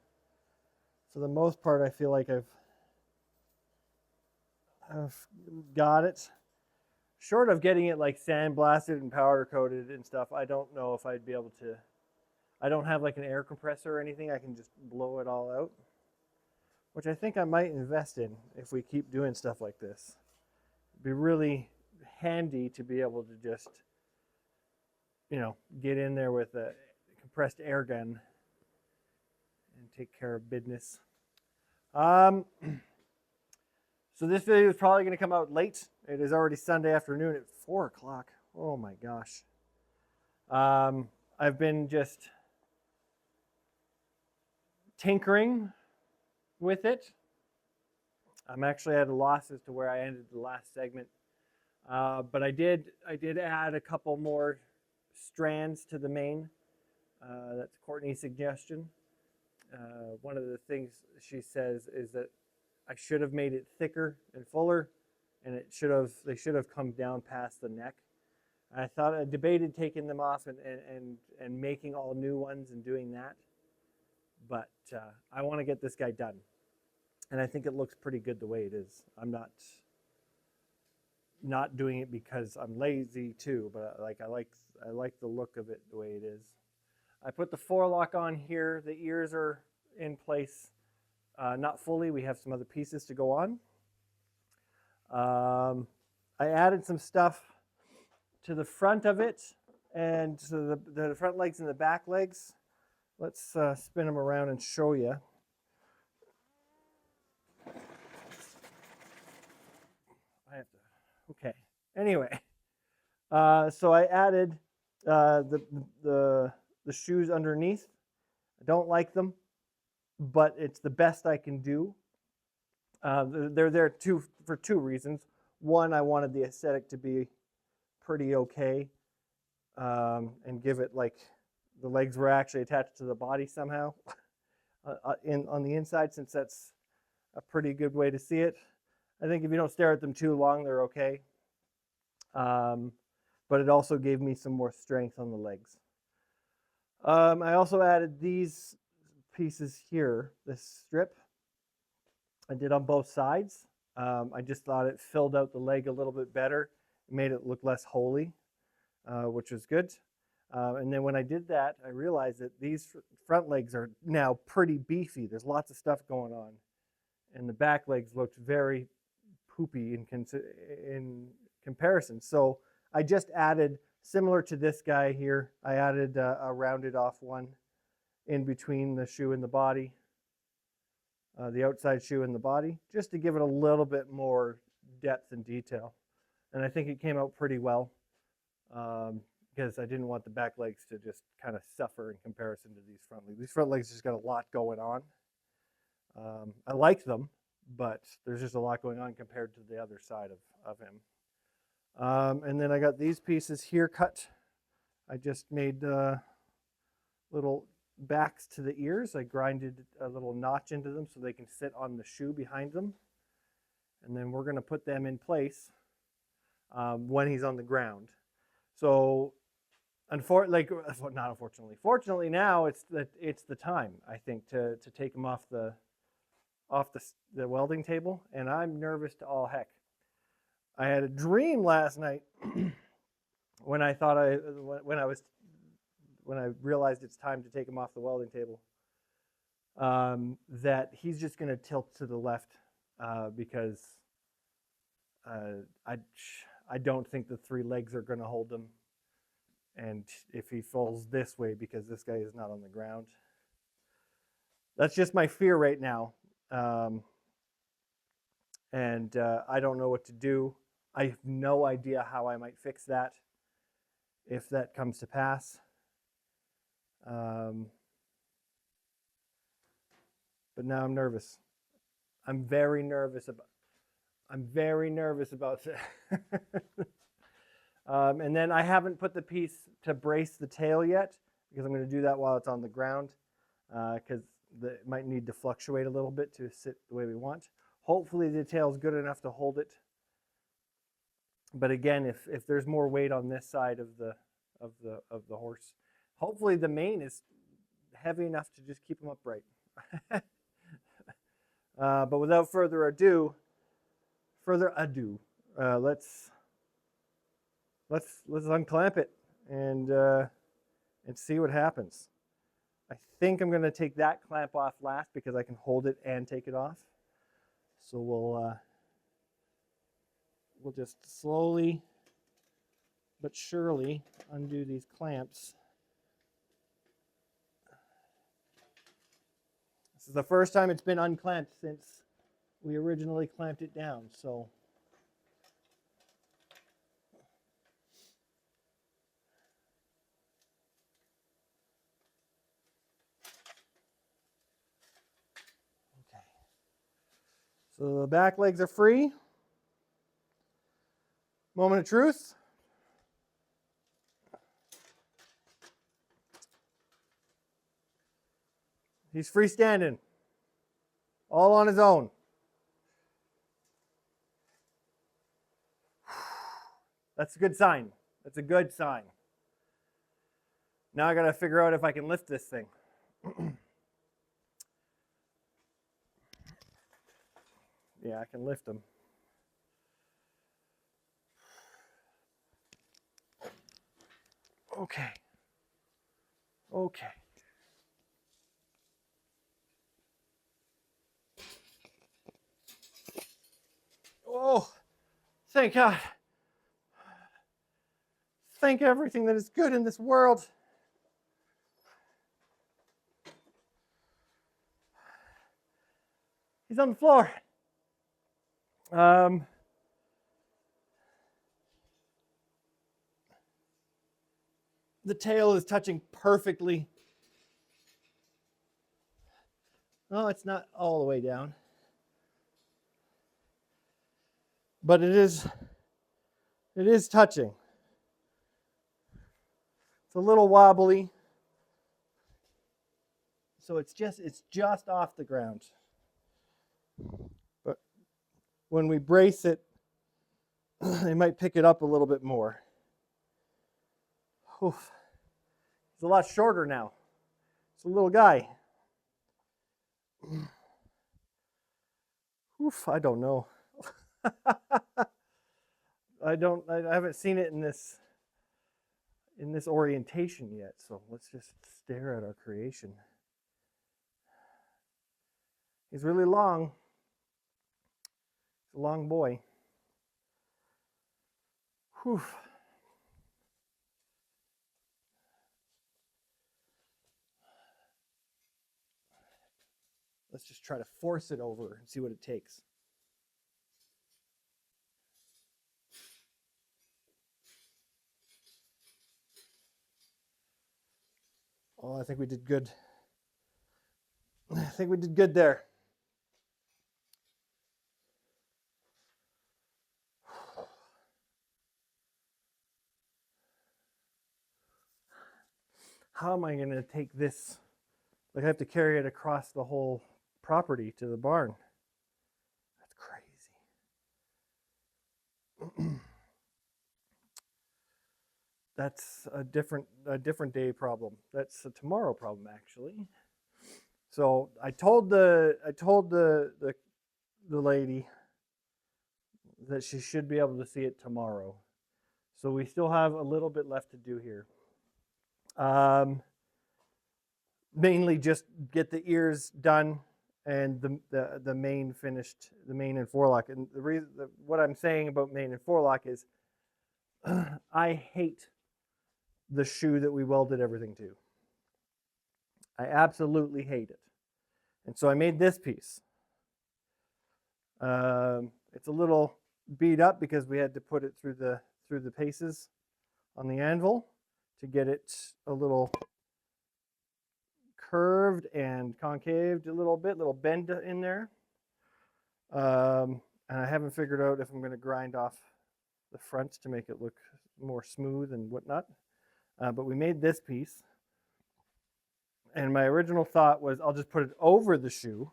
the most part, I feel like I've got it. Short of getting it like sandblasted and powder coated and stuff, I don't know if I'd be able to. I don't have like an air compressor or anything. I can just blow it all out, which I think I might invest in if we keep doing stuff like this. It'd be really handy to be able to just, get in there with a compressed air gun and take care of business. So this video is probably going to come out late. It is already Sunday afternoon at 4 o'clock. Oh my gosh. I've been just tinkering with it. I'm actually at a loss as to where I ended the last segment. But I did add a couple more strands to the mane. That's Courtney's suggestion. One of the things she says is that I should have made it thicker and fuller, and they should have come down past the neck. I debated taking them off and making all new ones and doing that, but I want to get this guy done, and I think it looks pretty good the way it is. I'm not doing it because I'm lazy too, but I like the look of it the way it is. I put the forelock on here. The ears are in place, not fully. We have some other pieces to go on. I added some stuff to the front of it and to the front legs and the back legs. Let's spin them around and show you. Okay. Anyway, so I added the shoes underneath. I don't like them, but it's the best I can do. They're there for two reasons. One, I wanted the aesthetic to be pretty okay, and give it like the legs were actually attached to the body somehow on the inside, since that's a pretty good way to see it. I think if you don't stare at them too long, they're okay. But it also gave me some more strength on the legs. I also added these pieces here, this strip. I did on both sides. I just thought it filled out the leg a little bit better. It made it look less holy, which was good. And then when I did that, I realized that these front legs are now pretty beefy. There's lots of stuff going on. And the back legs looked very poopy in comparison. So I just added, similar to this guy here, I added a rounded off one in between the shoe and the body, the outside shoe and the body, just to give it a little bit more depth and detail. And I think it came out pretty well, because I didn't want the back legs to just kind of suffer in comparison to these front legs. These front legs just got a lot going on. I like them, but there's just a lot going on compared to the other side of him. And then I got these pieces here cut. I just made little backs to the ears. I grinded a little notch into them so they can sit on the shoe behind them. and then we're going to put them in place when he's on the ground. So, fortunately now it's the time, I think, to take him off the welding table, and I'm nervous to all heck. I had a dream last night when I realized it's time to take him off the welding table, that he's just going to tilt to the left because I don't think the 3 legs are going to hold him, and if he falls this way because this guy is not on the ground, that's just my fear right now. And I don't know what to do. I have no idea how I might fix that if that comes to pass. But now I'm nervous. I'm very nervous about that. And then I haven't put the piece to brace the tail yet, because I'm going to do that while it's on the ground, because it might need to fluctuate a little bit to sit the way we want. Hopefully the tail is good enough to hold it. But again, if there's more weight on this side of the horse, hopefully the mane is heavy enough to just keep him upright. But without further ado, let's unclamp it and see what happens. I think I'm going to take that clamp off last because I can hold it and take it off. So we'll just slowly but surely undo these clamps. This is the first time it's been unclamped since we originally clamped it down. So okay. So the back legs are free. Moment of truth. He's freestanding, all on his own. That's a good sign. That's a good sign. Now I got to figure out if I can lift this thing. Yeah, I can lift him. Okay. Okay. Oh, thank God. Thank everything that is good in this world. He's on the floor. The tail is touching perfectly. Oh, it's not all the way down. But it is touching. It's a little wobbly. So it's just off the ground. But when we brace it, they might pick it up a little bit more. Oof. He's a lot shorter now. It's a little guy. Oof, I don't know. I haven't seen it in this orientation yet, so let's just stare at our creation. He's really long. He's a long boy. Whew. Let's just try to force it over and see what it takes. Oh, I think we did good. I think we did good there. How am I going to take this? Like, I have to carry it across the whole property to the barn. That's crazy. that's a different day problem. That's a tomorrow problem, actually. So I told the lady that she should be able to see it tomorrow. So we still have a little bit left to do here. Mainly just get the ears done and the main finished, the main and forelock. And the reason what I'm saying about main and forelock is I hate the shoe that we welded everything to. I absolutely hate it. And so I made this piece. It's a little beat up because we had to put it through the paces on the anvil to get it a little curved and concaved a little bit, little bend in there. And I haven't figured out if I'm going to grind off the fronts to make it look more smooth and whatnot. But we made this piece. And my original thought was I'll just put it over the shoe.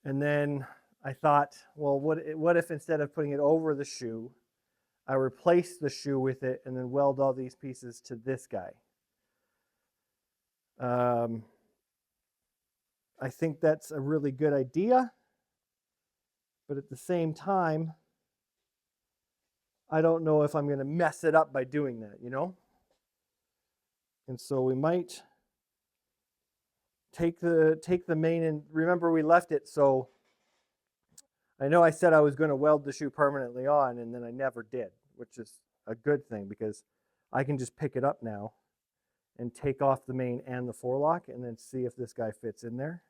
And then I thought, well, what if instead of putting it over the shoe, I replace the shoe with it and then weld all these pieces to this guy? I think that's a really good idea. But at the same time, I don't know if I'm going to mess it up by doing that, you know? And so we might take the main, and remember we left it, so I know I said I was going to weld the shoe permanently on, and then I never did, which is a good thing because I can just pick it up now and take off the main and the forelock and then see if this guy fits in there.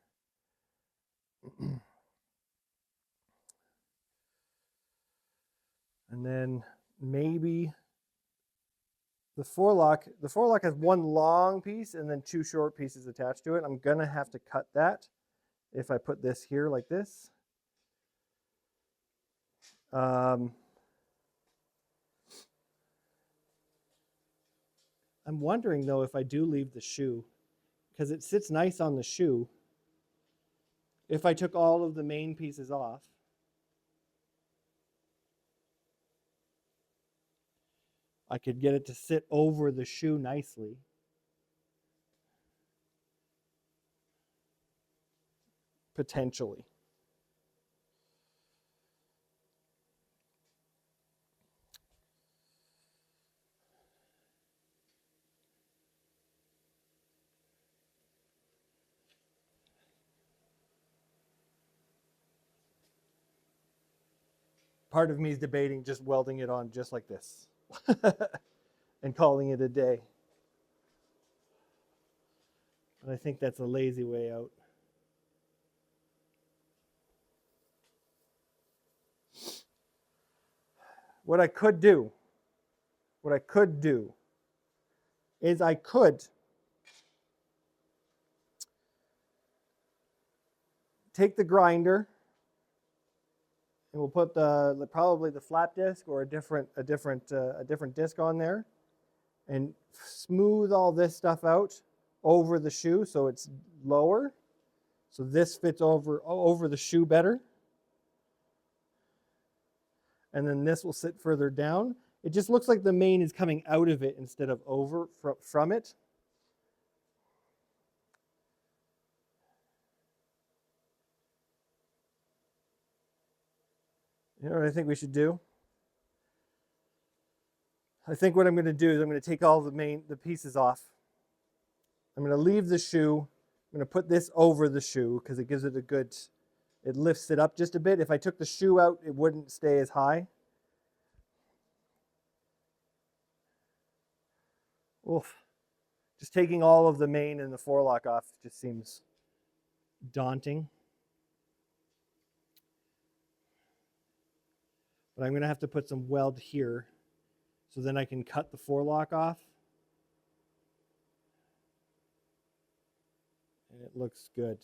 And then maybe the forelock has one long piece and then two short pieces attached to it. I'm going to have to cut that if I put this here like this. I'm wondering though if I do leave the shoe, because it sits nice on the shoe. If I took all of the main pieces off, I could get it to sit over the shoe nicely. Potentially. Part of me is debating just welding it on just like this and calling it a day. But I think that's a lazy way out. What I could do is I could take the grinder and we'll put probably the flat disc or a different disc on there and smooth all this stuff out over the shoe so it's lower. So this fits over the shoe better. And then this will sit further down. It just looks like the main is coming out of it instead of over from it. You know what I think we should do? I think what I'm going to do is I'm going to take all the pieces off. I'm going to leave the shoe. I'm going to put this over the shoe because it gives it it lifts it up just a bit. If I took the shoe out, it wouldn't stay as high. Oof. Just taking all of the main and the forelock off just seems daunting. But I'm going to have to put some weld here so then I can cut the forelock off. And it looks good.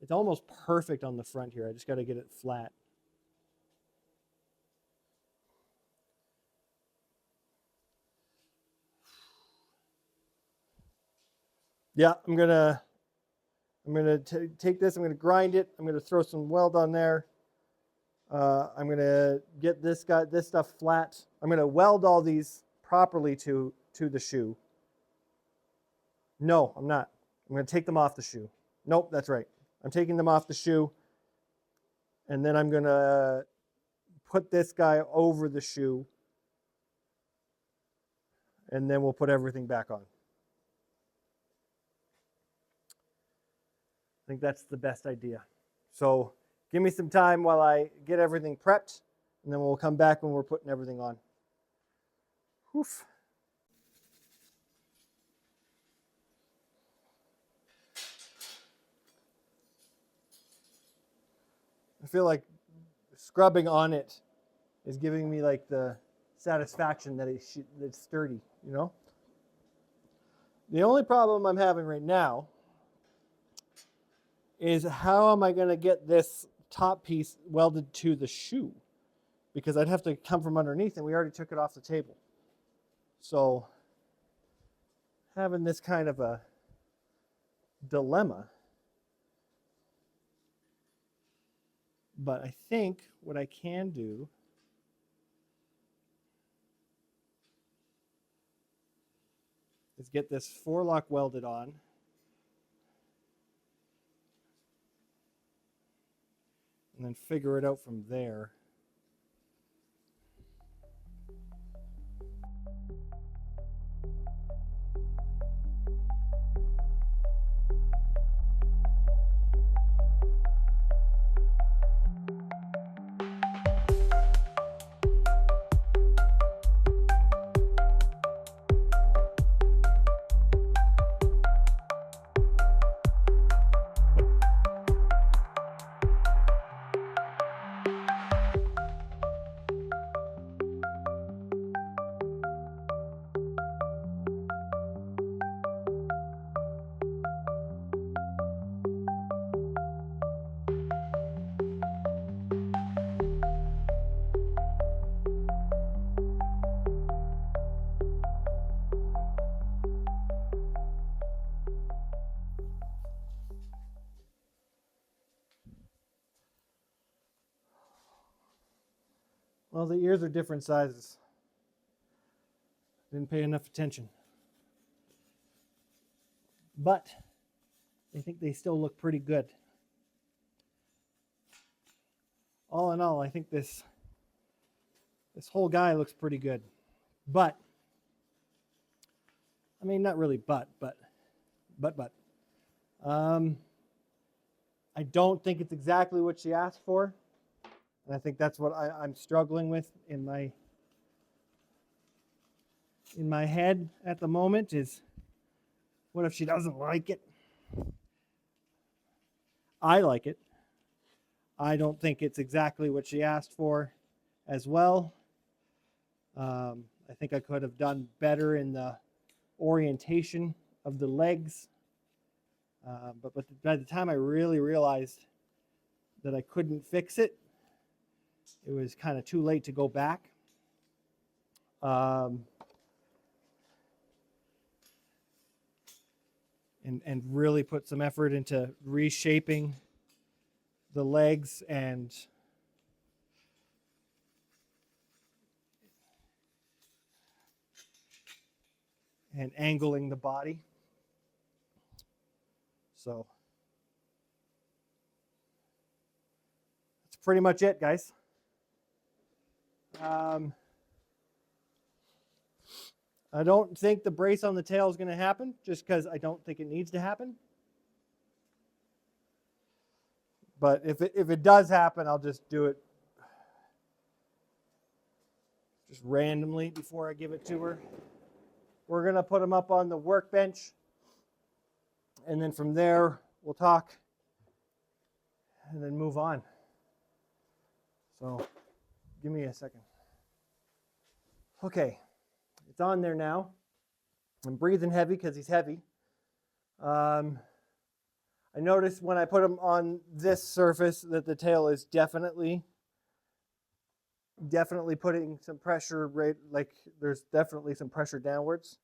It's almost perfect on the front here. I just got to get it flat. Yeah, I'm gonna take this. I'm gonna grind it. I'm gonna throw some weld on there, I'm going to get this stuff flat. I'm going to weld all these properly to the shoe. No, I'm not. I'm going to take them off the shoe. Nope, that's right. I'm taking them off the shoe, and then I'm going to put this guy over the shoe, and then we'll put everything back on. I think that's the best idea. So give me some time while I get everything prepped, and then we'll come back when we're putting everything on. Oof. I feel like scrubbing on it is giving me like the satisfaction that it's sturdy, you know? The only problem I'm having right now is how am I going to get this top piece welded to the shoe? Because I'd have to come from underneath, and we already took it off the table. So having this kind of a dilemma. But I think what I can do is get this forelock welded on. And then figure it out from there. Well, the ears are different sizes. Didn't pay enough attention. But I think they still look pretty good. All in all, I think this whole guy looks pretty good. But, I mean, not really but. I don't think it's exactly what she asked for. And I think that's what I'm struggling with in my head at the moment is, what if she doesn't like it? I like it. I don't think it's exactly what she asked for as well. I think I could have done better in the orientation of the legs. But by the time I really realized that I couldn't fix it, it was kind of too late to go back. And really put some effort into reshaping the legs and angling the body. So that's pretty much it, guys. I don't think the brace on the tail is going to happen, just because I don't think it needs to happen. But if it does happen, I'll just do it just randomly before I give it to her. We're going to put them up on the workbench, and then from there we'll talk and then move on. So give me a second. Okay, it's on there now. I'm breathing heavy because he's heavy. I noticed when I put him on this surface that the tail is definitely putting some pressure, right? Like there's definitely some pressure downwards.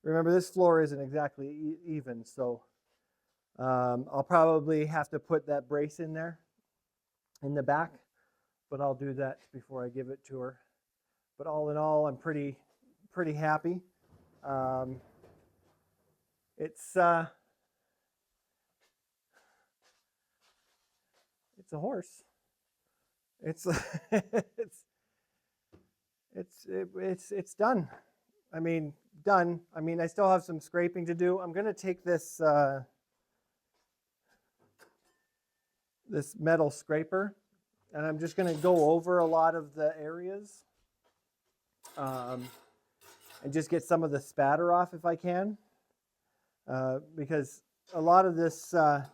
Remember, this floor isn't exactly even, so I'll probably have to put that brace in there in the back. but I'll do that before I give it to her. But all in all, I'm pretty happy. It's a horse. It's it's done. I mean, done. I mean, I still have some scraping to do. I'm going to take this this metal scraper, and I'm just going to go over a lot of the areas and just get some of the spatter off if I can, because a lot of this, a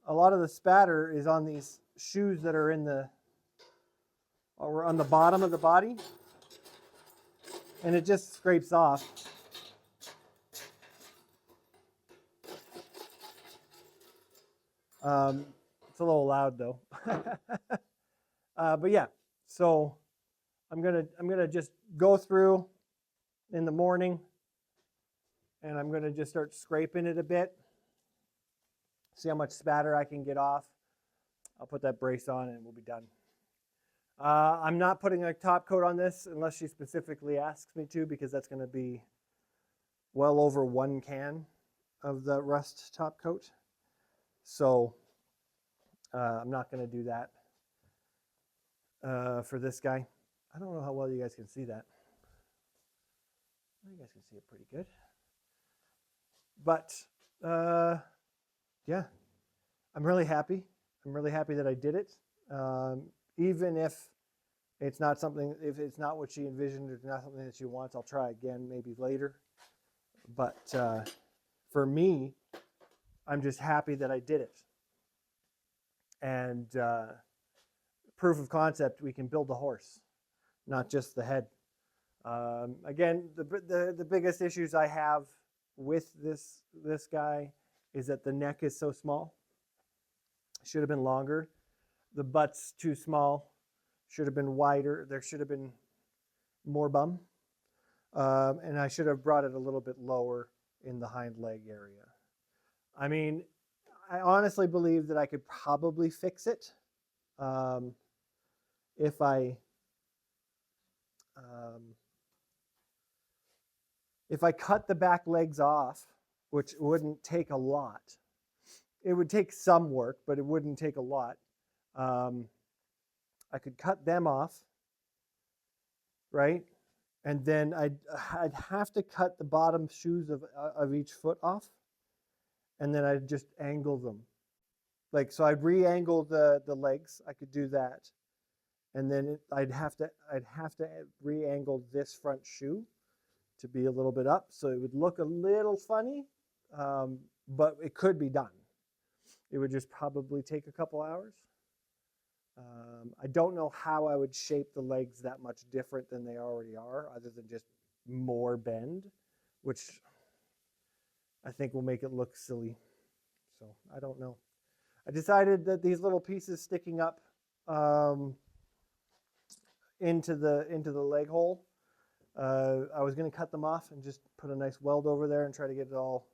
lot of the spatter is on these shoes that are in the, or on the bottom of the body, and it just scrapes off. It's a little loud though. But yeah, so I'm gonna just go through in the morning, and I'm gonna just start scraping it a bit, see how much spatter I can get off. I'll put that brace on and we'll be done. I'm not putting a top coat on this unless she specifically asks me to, because that's going to be well over 1 can of the rust top coat. So I'm not going to do that for this guy. I don't know how well you guys can see that. You guys can see it pretty good. But yeah, I'm really happy. I'm really happy that I did it. Even if it's not something, if it's not what she envisioned or not something that she wants, I'll try again maybe later. But for me, I'm just happy that I did it. And proof of concept, we can build the horse, not just the head. Again, the biggest issues I have with this guy is that the neck is so small. Should have been longer. The butt's too small. Should have been wider. There should have been more bum. And I should have brought it a little bit lower in the hind leg area. I mean, I honestly believe that I could probably fix it if I cut the back legs off, which wouldn't take a lot. It would take some work, but it wouldn't take a lot. I could cut them off, right? And then I'd have to cut the bottom shoes of each foot off, and then I'd just angle them. Like, so I'd re-angle the legs. I could do that, and then I'd have to re-angle this front shoe to be a little bit up, so it would look a little funny, but it could be done. It would just probably take a couple hours. I don't know how I would shape the legs that much different than they already are, other than just more bend, which I think will make it look silly. So I don't know. I decided that these little pieces sticking up into the leg hole, I was going to cut them off and just put a nice weld over there and try to get it all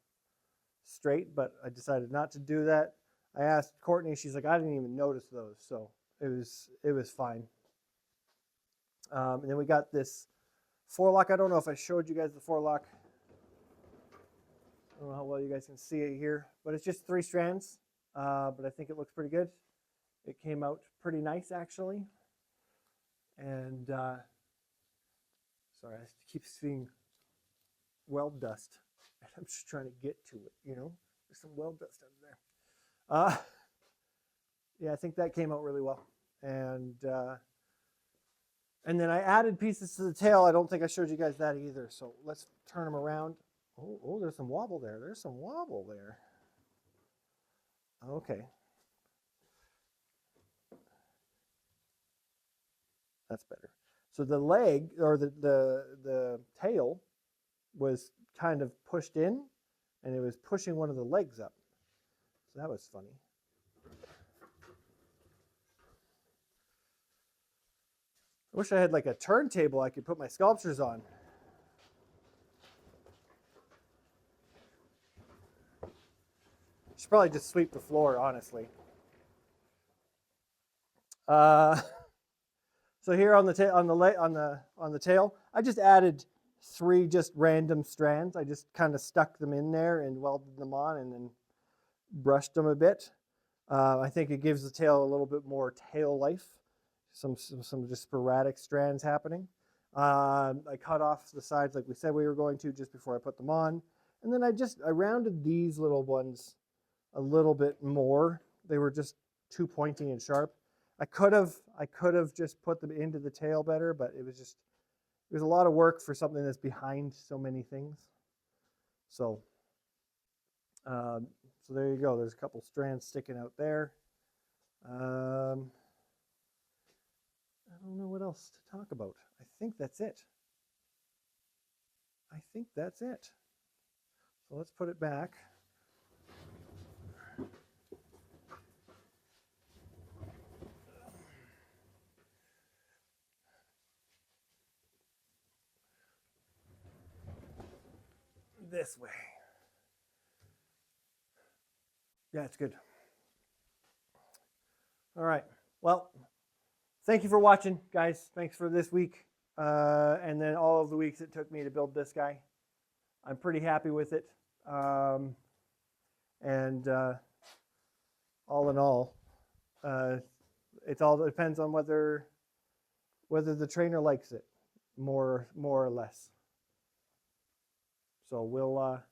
straight, but I decided not to do that. I asked Courtney, she's like, I didn't even notice those, so it was fine. And then we got this forelock. I don't know if I showed you guys the forelock. I don't know how well you guys can see it here, but it's just 3 strands, but I think it looks pretty good. It came out pretty nice, actually. And sorry, I keep seeing weld dust, and I'm just trying to get to it, you know. There's some weld dust under there. Yeah, I think that came out really well. And then I added pieces to the tail. I don't think I showed you guys that either. So let's turn them around. Oh, there's some wobble there. There's some wobble there. Okay. That's better. So the leg, or the tail, was kind of pushed in, and it was pushing one of the legs up. So that was funny. I wish I had like a turntable I could put my sculptures on. Should probably just sweep the floor, honestly. Uh, so here on the tail, I just added 3 just random strands. I just kind of stuck them in there and welded them on, and then brushed them a bit. I think it gives the tail a little bit more tail life. Some just sporadic strands happening. I cut off the sides like we said we were going to just before I put them on, and then I rounded these little ones a little bit more. They were just too pointy and sharp. I could have just put them into the tail better, but it was a lot of work for something that's behind so many things. So so there you go. There's a couple strands sticking out there. I don't know what else to talk about. I think that's it. So let's put it back. This way. Yeah, it's good. All right. Well, thank you for watching, guys. Thanks for this week. And then all of the weeks it took me to build this guy. I'm pretty happy with it. And all in all, it all depends on whether the trainer likes it more or less. So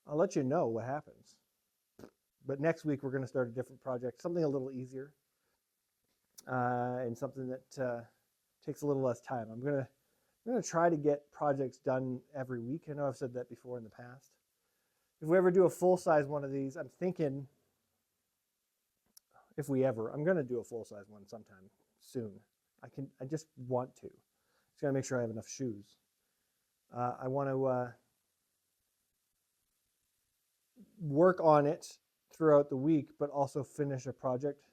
I'll let you know what happens. But next week we're going to start a different project, something a little easier, and something that takes a little less time. I'm gonna try to get projects done every week. I know I've said that before in the past. If we ever do a full-size one of these, I'm thinking I'm gonna do a full-size one sometime soon. I just want to. Just gotta make sure I have enough shoes. I want to work on it throughout the week, but also finish a project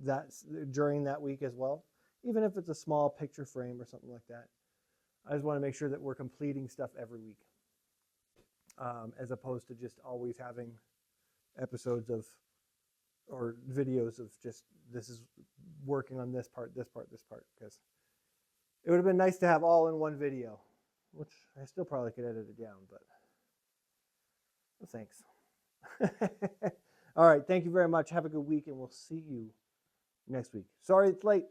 that's during that week as well, even if it's a small picture frame or something like that. I just want to make sure that we're completing stuff every week, as opposed to just always having episodes of or videos of just this is working on this part, because it would have been nice to have all in one video, which I still probably could edit it down, but well, thanks. All right, thank you very much. Have a good week, and we'll see you next week. Sorry it's late.